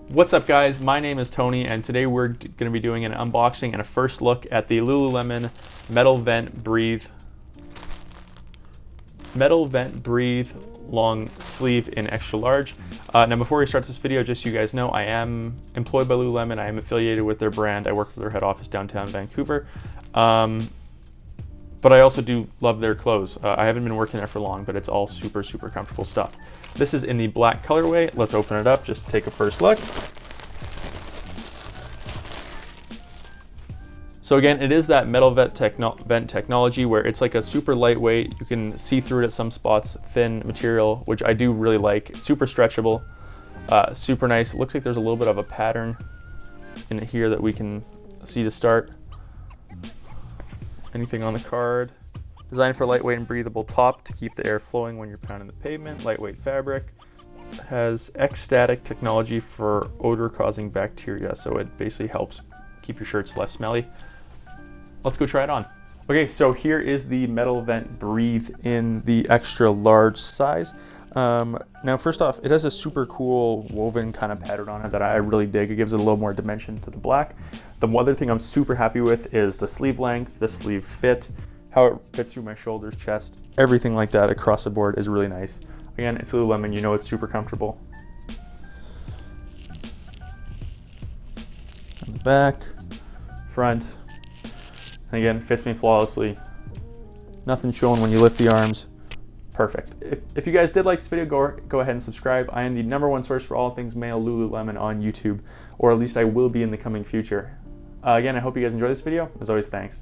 What's up guys, my name is Tony and today we're going to be doing an unboxing and a first look at the Lululemon Metal Vent Breathe long sleeve in extra large. Now before we start this video, just so you guys know, I am employed by Lululemon. I am affiliated with their brand. I work for their head office downtown Vancouver. But I also do love their clothes. I haven't been working there for long, but it's all super comfortable stuff. This is in the black colorway. Let's open it up just to take a first look. So again, it is that metal vent technology where it's like a super lightweight, you can see through it at some spots, thin material, which I do really like. Super stretchable, super nice. It looks like there's a little bit of a pattern in here that we can see to start. Anything on the card. Designed for lightweight and breathable top to keep the air flowing when you're pounding the pavement. Lightweight fabric. Has X-static technology for odor-causing bacteria, so it basically helps keep your shirts less smelly. Let's go try it on. Okay, so here is the Metal Vent Breathe in the extra large size. Now first off, it has a super cool woven kind of pattern on it that I really dig. It gives it a little more dimension to the black. The other thing I'm super happy with is the sleeve length, the sleeve fit, how it fits through my shoulders, chest, everything like that across the board is really nice. Again, it's Lululemon, you know it's super comfortable. On the back, front, and again, fits me flawlessly. Nothing showing when you lift the arms. Perfect. If you guys did like this video, go ahead and subscribe. I am the #1 source for all things male Lululemon on YouTube, or at least I will be in the coming future. Again, I hope you guys enjoy this video. As always, thanks.